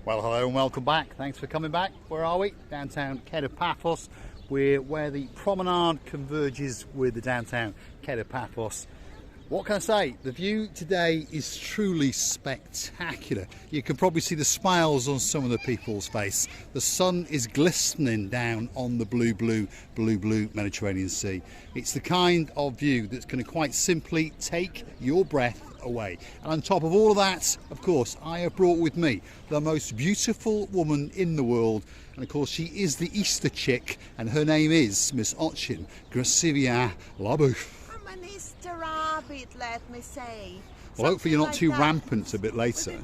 Well, hello and welcome back. Thanks for coming back. Where are we? Downtown Paphos. We're where the promenade converges with the downtown Paphos. What can I say? The view today is truly spectacular. You can probably see the smiles on some of the people's face. The sun is glistening down on the blue Mediterranean Sea. It's the kind of view that's going to quite simply take your breath away. And on top of all of that, of course, I have brought with me the most beautiful woman in the world. And of course, she is the Easter chick, and her name is Miss Ochin Gracivia Labouf. I'm an Easter rabbit, let me say. Well, hopefully you're not too rampant a bit later.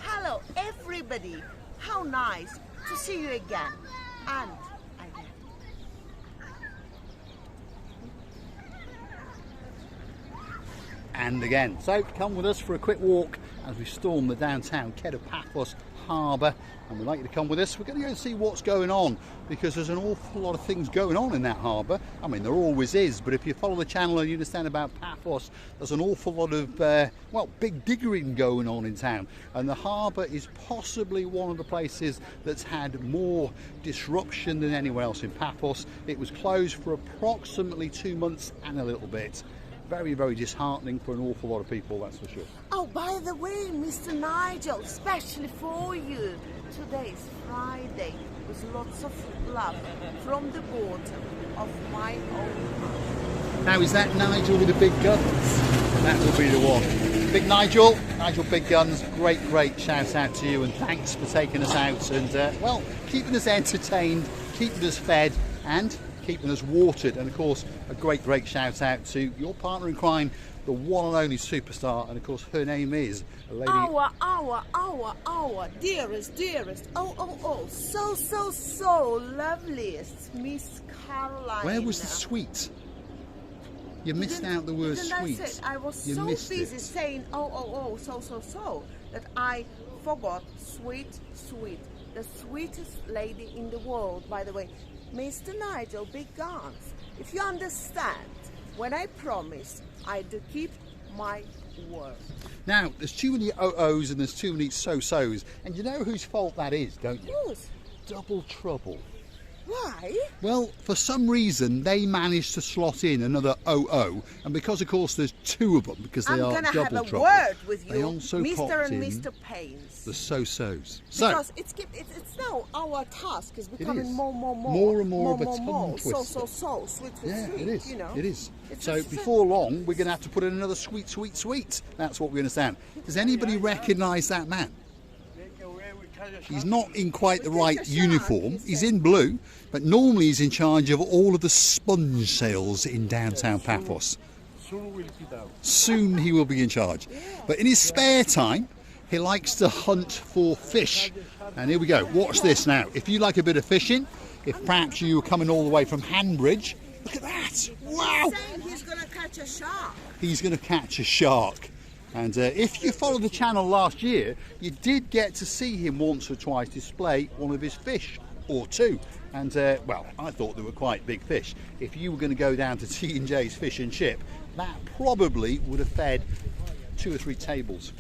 Hello, everybody. How nice to see you again. And again. And again. So come with us for a quick walk as we storm the downtown Paphos Harbour, and we'd like you to come with us. We're going to go and see what's going on, because there's an awful lot of things going on in that harbour. I mean, there always is, but if you follow the channel and you understand about Paphos, there's an awful lot of well, big diggering going on in town, and the harbour is possibly one of the places that's had more disruption than anywhere else in Paphos. It was closed for approximately 2 months and a little bit. Very, very disheartening for an awful lot of people, that's for sure. Oh, by the way, Mr. Nigel, especially for you, today's Friday with lots of love from the bottom of my own heart. Now, is that Nigel with the big guns? That will be the one. Big Nigel, Big Guns, great shout out to you, and thanks for taking us out and, well, keeping us entertained, keeping us fed, and keeping us watered. And of course, a great shout out to your partner in crime, the one and only superstar, and of course her name is a lady. Our dearest, oh, so loveliest Miss Caroline. Where was the sweet? You missed out the word sweet. I was so busy saying so that I forgot sweet. The sweetest lady in the world, by the way. Mr. Nigel, Big Guns, if you understand, when I promise, I do keep my word. Now, there's too many oh-ohs and there's too many so-sos, and you know whose fault that is, don't you? Whose? Double Trouble. Why? Well, for some reason, they managed to slot in another OO, and because, of course, there's two of them, because they are Double Trouble. I'm going to have a word with you, they also Mr. and Mr. Pains. The so-sos. Because it's now our task is becoming more and more of a tongue twister. So, sweet, yeah, sweet, it is. You know? It is. So before long, we're going to have to put in another sweet. That's what we understand. Does anybody recognise that man? He's not in quite the right uniform. He's in blue, but normally he's in charge of all of the sponge sales in downtown Paphos. Soon he will be in charge. But in his spare time, he likes to hunt for fish. And here we go. Watch this now. If you like a bit of fishing, if perhaps you were coming all the way from Hanbridge, look at that. Wow. He's going to catch a shark. He's going to catch a shark. And if you followed the channel last year, you did get to see him once or twice display one of his fish, or two. And, well, I thought they were quite big fish. If you were going to go down to T&J's Fish and Chip, that probably would have fed 2 or 3 tables.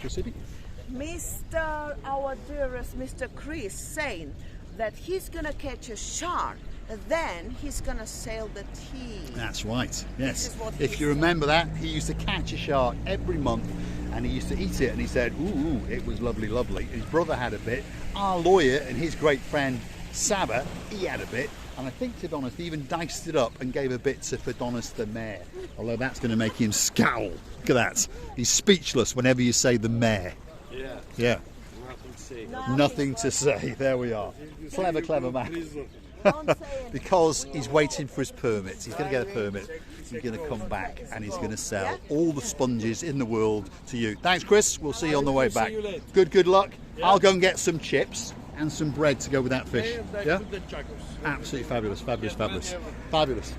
Our dearest Mr. Chris saying that he's going to catch a shark, and then he's going to sail the tea. That's right, yes. If you remember that, he used to catch a shark every month, and he used to eat it, and he said, ooh, it was lovely. His brother had a bit. Our lawyer and his great friend Saba, he had a bit, and I think, to be honest, he even diced it up and gave a bit to Adonis the mayor, although that's going to make him scowl. Look at that. He's speechless whenever you say the mayor. Yeah. Nothing to say. There we are. Clever man. Because he's waiting for his permit. He's going to get a permit. He's going to come back and he's going to sell all the sponges in the world to you. Thanks, Chris. We'll see you on the way back. Good luck. I'll go and get some chips and some bread to go with that fish. Yeah? Absolutely fabulous.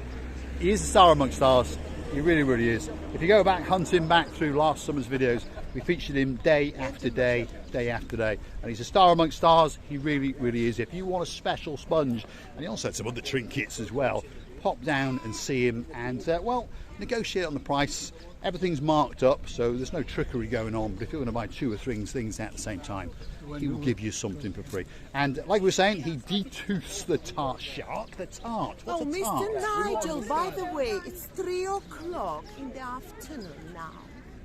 He is a star amongst stars. He really is. If you go hunting back through last summer's videos, we featured him day after day, and he's a star amongst stars. He really is. If you want a special sponge, and he also had some other trinkets as well, pop down and see him and, well, negotiate on the price. Everything's marked up, so there's no trickery going on. But if you're going to buy 2 or 3 things at the same time, he will give you something for free. And like we were saying, he detooths the tart shark. The tart. What's a tart? Mr. Nigel, by the way, it's 3 o'clock in the afternoon now.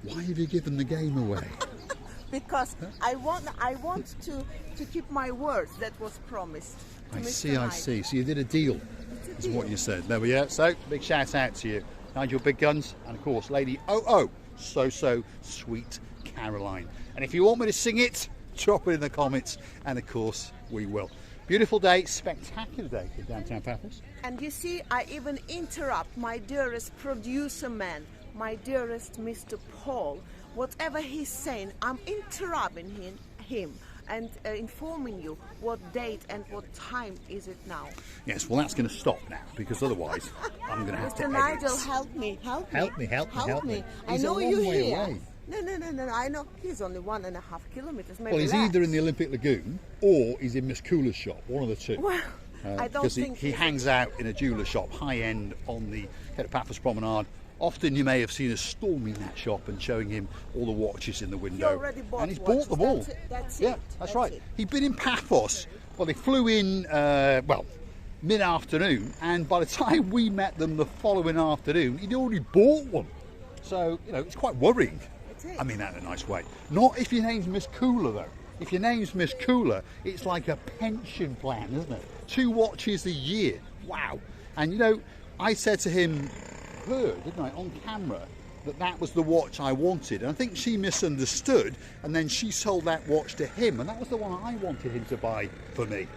Why have you given the game away? Because I want to keep my words that was promised to I Mr. see. Nigel. So you did a deal. That's what you said. There we go. So big shout out to you, Nigel Big Guns, and of course Lady so sweet Caroline. And if you want me to sing it, drop it in the comments, and of course we will. Beautiful day, spectacular day in downtown Paphos. And you see, I even interrupt my dearest producer man, my dearest Mr. Paul. Whatever he's saying, I'm interrupting him and informing you what date and what time is it now. Yes, well that's going to stop now, because otherwise I'm going to have to Mr. edit. Nigel, help me. Help me. I He's know a long you're way here. away. No, I know. He's only 1.5 kilometers, maybe Well, he's less. either in the Olympic Lagoon or he's in Miss Cooler's shop, one of the two. Well, I don't Because think he hangs out in a jeweller shop, high end, on the head of Paphos Promenade. Often you may have seen us storming that shop and showing him all the watches in the window. He already bought and he's watches. bought them all. That's yeah, it. that's That's right. it. He'd been in Paphos. Well, they flew in, mid-afternoon, and by the time we met them the following afternoon, he'd already bought one. So, it's quite worrying. I mean that in a nice way. Not if your name's Miss Cooler, though. If your name's Miss Cooler, it's like a pension plan, isn't it? 2 watches a year. Wow. And, I said to him, didn't I, on camera, that was the watch I wanted. And I think she misunderstood, and then she sold that watch to him, and that was the one I wanted him to buy for me.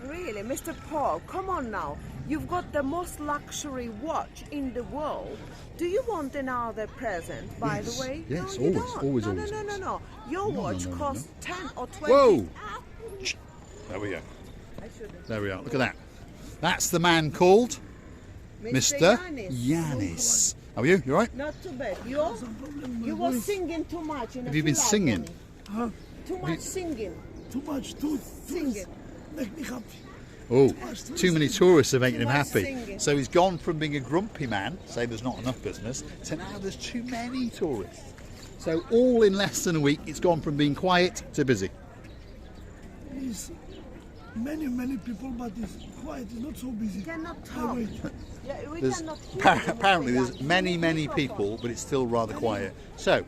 Really, Mr. Paul, come on now. You've got the most luxury watch in the world. Do you want another present, by the way? Yes, no, you always, don't. always. No. Your watch costs 10 or 20. Whoa! There we go. I shouldn't. There we are. Look at that. That's the man called Mr. Yanis. Yanis. How are you? You all right? Not too bad. You were singing too much. Have you been singing? Huh? Too much singing. Too much, Singing. make me happy. Oh, too many tourists are making him Too much happy. singing. So he's gone from being a grumpy man, say there's not enough business, to now there's too many tourists. So all in less than a week, it's gone from being quiet to busy. It's many people, but it's quiet. It's not so busy. Cannot I talk. wait. Yeah, we There's, cannot hear you, apparently Mr. there's Yanis. many people, but it's still rather quiet. So,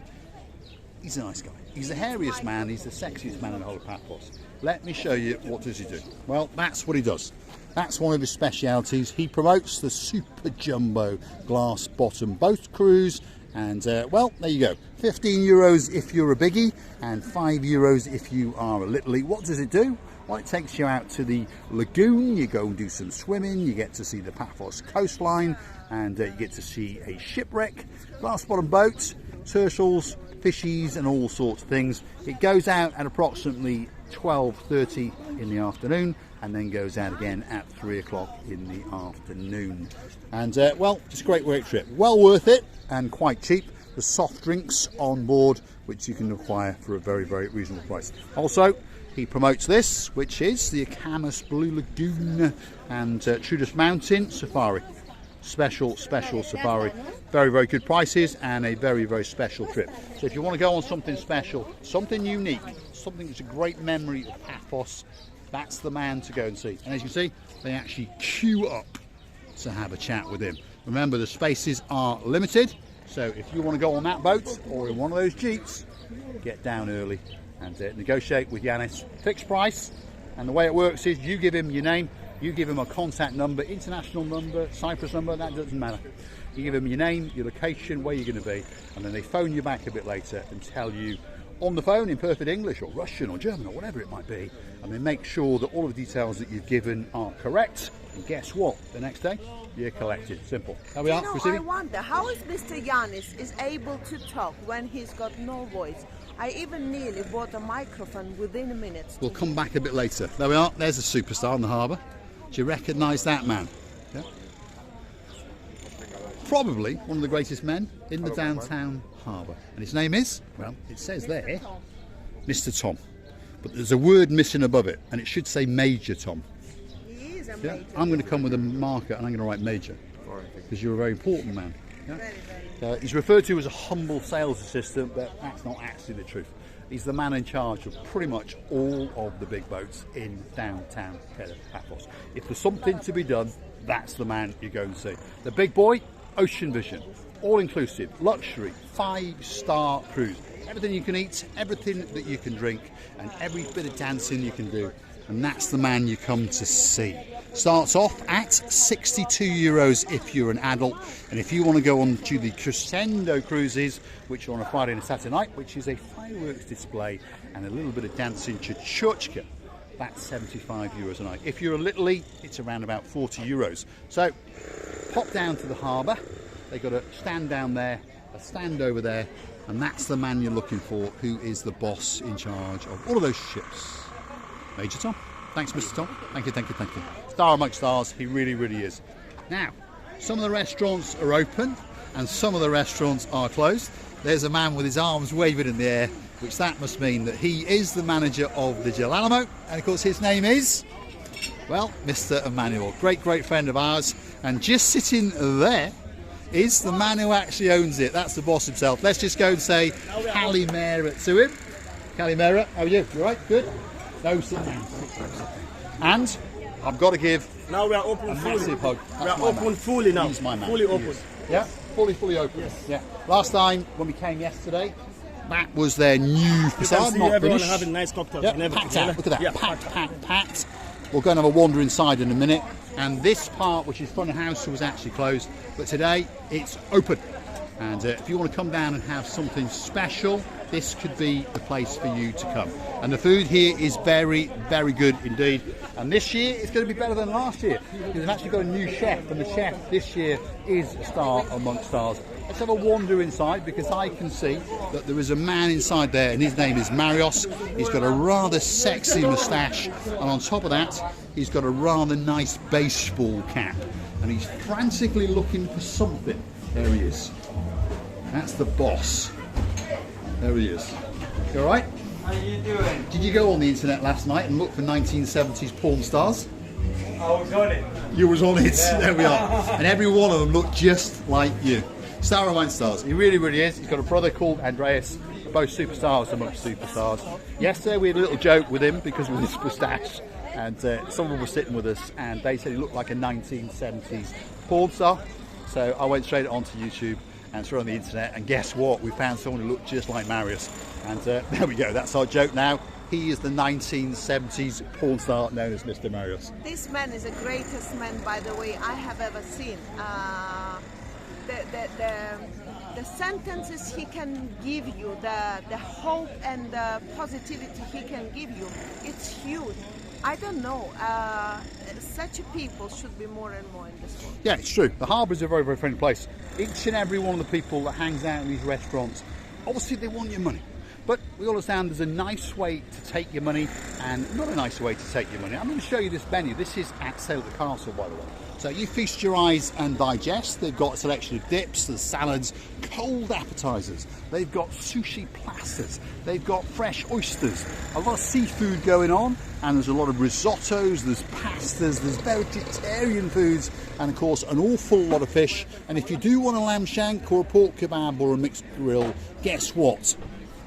he's a nice guy. He's the hairiest man, he's the sexiest man in the whole of Paphos. Let me show you, what does he do? Well, that's what he does. That's one of his specialities. He promotes the super jumbo glass bottom boat cruise. And, well, there you go. 15 euros if you're a biggie, and 5 euros if you are a littlie. What does it do? Well, it takes you out to the lagoon, you go and do some swimming, you get to see the Paphos coastline, and you get to see a shipwreck, glass bottom boat, turtles, fishies and all sorts of things. It goes out at approximately 12:30 in the afternoon and then goes out again at 3 o'clock in the afternoon. And well, just a great trip. Well worth it and quite cheap. The soft drinks on board, which you can acquire for a very reasonable price. Also, he promotes this, which is the Akamas Blue Lagoon and Trudus Mountain Safari. Special safari. Very good prices and a very special trip. So if you want to go on something special, something unique, something that's a great memory of Paphos, that's the man to go and see. And as you can see, they actually queue up to have a chat with him. Remember, the spaces are limited, so if you want to go on that boat or in one of those jeeps, get down early and negotiate with Yanis. Fixed price, and the way it works is you give him your name, you give him a contact number, international number, Cyprus number, that doesn't matter. You give them your name, your location, where you're going to be, and then they phone you back a bit later and tell you on the phone in perfect English or Russian or German or whatever it might be, and they make sure that all of the details that you've given are correct. And guess what? The next day, you're collected. Simple. There we are. I wonder, how is Mr. Yanis is able to talk when he's got no voice? I even nearly bought a microphone within a minute. We'll come back a bit later. There we are. There's a superstar in the harbour. Do you recognise that man? Yeah. Probably one of the greatest men in the downtown harbour. And his name is, well, it says there, Mr. Tom. But there's a word missing above it, and it should say Major Tom. He is a Yeah. major. I'm going to come with a marker and I'm going to write Major. because you're a very important man. Yeah? Very, very. He's referred to as a humble sales assistant, but that's not actually the truth. He's the man in charge of pretty much all of the big boats in downtown Paphos. If there's something to be done, that's the man you go and see. The big boy, Ocean Vision, all-inclusive, luxury, 5-star cruise. Everything you can eat, everything that you can drink, and every bit of dancing you can do. And that's the man you come to see. Starts off at €62 if you're an adult, and if you want to go on to the Crescendo cruises, which are on a Friday and a Saturday night, which is a fireworks display and a little bit of dancing chuchuchka, that's €75 a night. If you're a littlie, it's around about €40. So pop down to the harbour. They've got a stand down there, a stand over there, and that's the man you're looking for, who is the boss in charge of all of those ships. Major Tom. Thanks, Mr. Tom. Thank you, thank you, thank you. Star amongst stars, he really, really is. Now, some of the restaurants are open and some of the restaurants are closed. There's a man with his arms waving in the air, which that must mean that he is the manager of the Gel Alamo, and of course his name is, well, Mr. Emmanuel. Great, great friend of ours, and just sitting there is the man who actually owns it. That's the boss himself. Let's just go and say Kalimera to him. Kalimera, how are you? You alright? Good? No, sit down. And I've got to give now we are open a fully. massive hug. We That's are my open man. fully now. He's my man. Fully He open. is. Yeah, fully open. Yes. Yeah. Last time when we came yesterday, that was their new You facade, can see not everyone finished. having nice cocktails Yeah, and everything. packed out. Look at that. Yeah, Packed. We're going to have a wander inside in a minute. And this part, which is front of house, was actually closed. But today, it's open. And if you want to come down and have something special, this could be the place for you to come. And the food here is very, very good indeed. And this year, it's going to be better than last year. Because they've actually got a new chef. And the chef this year is a star amongst stars. Let's have a wander inside, because I can see that there is a man inside there, and his name is Marios. He's got a rather sexy moustache, and on top of that, he's got a rather nice baseball cap, and he's frantically looking for something. There he is. That's the boss. There he is. You all right? How you doing? Did you go on the internet last night and look for 1970s porn stars? I was on it. You was on it. There we are. And every one of them looked just like you. Star amongst stars. He really, really is. He's got a brother called Andreas. Both superstars amongst superstars. Yesterday we had a little joke with him because of his moustache, and someone was sitting with us and they said he looked like a 1970s porn star. So I went straight onto YouTube and threw on the internet, and guess what? We found someone who looked just like Marius. And there we go. That's our joke now. He is the 1970s porn star known as Mr. Marius. This man is the greatest man, by the way, I have ever seen. The sentences he can give you, the hope and the positivity he can give you, it's huge. I don't know, such people should be more and more in this world. Yeah, it's true. The harbour is a very, very friendly place. Each and every one of the people that hangs out in these restaurants, obviously they want your money. But we all understand there's a nice way to take your money and not a nice way to take your money. I'm going to show you this menu. This is at sale at the castle, by the way. So you feast your eyes and digest. They've got a selection of dips, there's salads, cold appetizers. They've got sushi plasters. They've got fresh oysters. A lot of seafood going on, and there's a lot of risottos, there's pastas, there's vegetarian foods, and of course an awful lot of fish. And if you do want a lamb shank or a pork kebab or a mixed grill, guess what?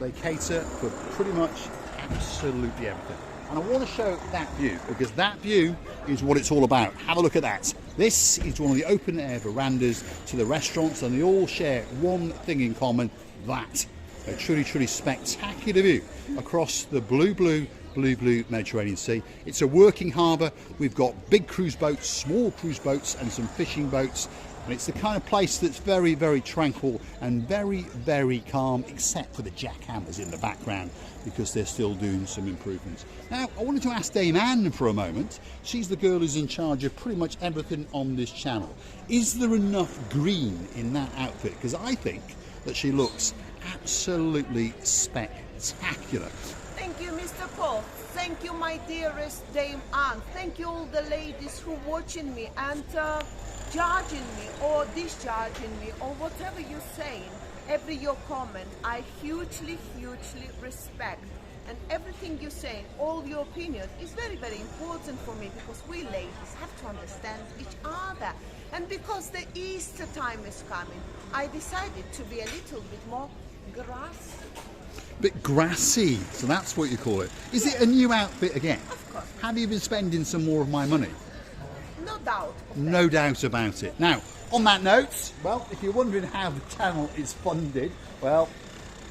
They cater for pretty much absolutely everything. And I want to show that view, because that view is what it's all about. Have a look at that. This is one of the open air verandas to the restaurants, and they all share one thing in common, that. A truly, truly spectacular view across the blue Mediterranean Sea. It's a working harbour. We've got big cruise boats, small cruise boats, and some fishing boats. And it's the kind of place that's very, very tranquil and very, very calm, except for the jackhammers in the background, because they're still doing some improvements. Now, I wanted to ask Dame Anne for a moment. She's the girl who's in charge of pretty much everything on this channel. Is there enough green in that outfit? Because I think that she looks absolutely spectacular. Thank you, Mr. Paul. Thank you, my dearest Dame Anne. Thank you, all the ladies who watching me and judging me or discharging me or whatever you're saying. Every your comment, I hugely respect. and everything you say, all your opinion is very, very important for me, because we ladies have to understand each other. And because the Easter time is coming, I decided to be a little bit more grassy. Bit grassy, so that's what you call it. Is it a new outfit again? Of course. Have you been spending some more of my money? No doubt. No doubt about it. Now, on that note, well, if you're wondering how the channel is funded, well,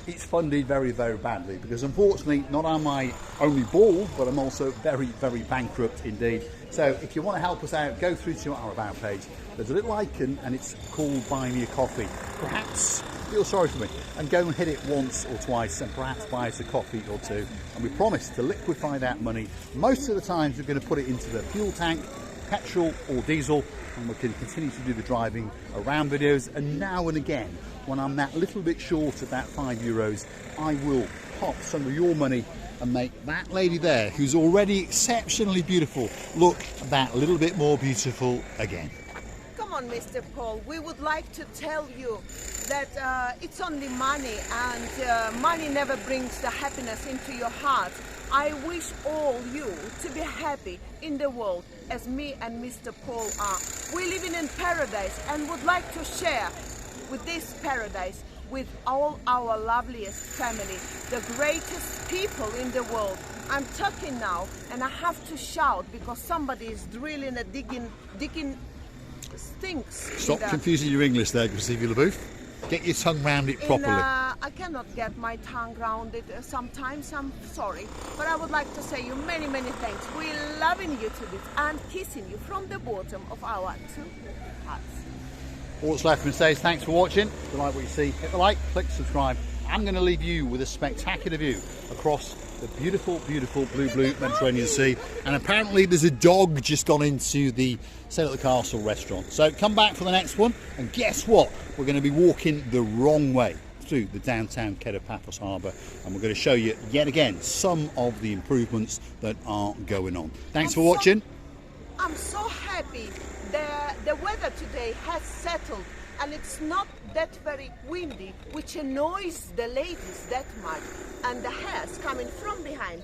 it's funded very, very badly, because unfortunately, not am I only bald, but I'm also very, very bankrupt indeed. So if you want to help us out, go through to our About page. There's a little icon and it's called Buy Me a Coffee. Perhaps feel sorry for me and go and hit it once or twice and perhaps buy us a coffee or two. And we promise to liquefy that money. Most of the times we're going to put it into the fuel tank, petrol or diesel, and we can continue to do the driving around videos. And now and again, when I'm that little bit short of that €5, I will pop some of your money and make that lady there, who's already exceptionally beautiful, look that little bit more beautiful again. Come on, Mr. Paul, we would like to tell you that it's only money, and money never brings the happiness into your heart. I wish all you to be happy in the world as me and Mr. Paul are. We live in paradise and would like to share with this paradise with all our loveliest family, the greatest people in the world. I'm talking now and I have to shout because somebody is drilling a digging stinks. Stop confusing your English there, Chrissy LaBouffe. Get your tongue round it properly. I cannot get my tongue round it sometimes, I'm sorry. But I would like to say you many, many thanks. We're loving you to bits and kissing you from the bottom of our two hearts. All that's left to say is thanks for watching. If you like what you see, hit the like, click subscribe. I'm going to leave you with a spectacular view across the beautiful, beautiful blue Mediterranean Sea. And apparently there's a dog just gone into the Sail at the Castle restaurant. So come back for the next one. And guess what? We're going to be walking the wrong way through the downtown Quay of Paphos Harbour. And we're going to show you, yet again, some of the improvements that are going on. Thanks for watching. I'm so happy. The weather today has settled and it's not that very windy, which annoys the ladies that much. And the hair's coming from behind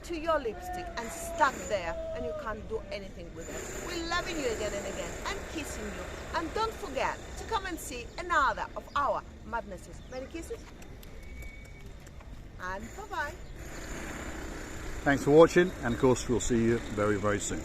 to your lipstick and stuck there, and you can't do anything with it. We're loving you again and again and kissing you. And don't forget to come and see another of our madnesses. Many kisses and bye-bye. Thanks for watching, and of course we'll see you very, very soon.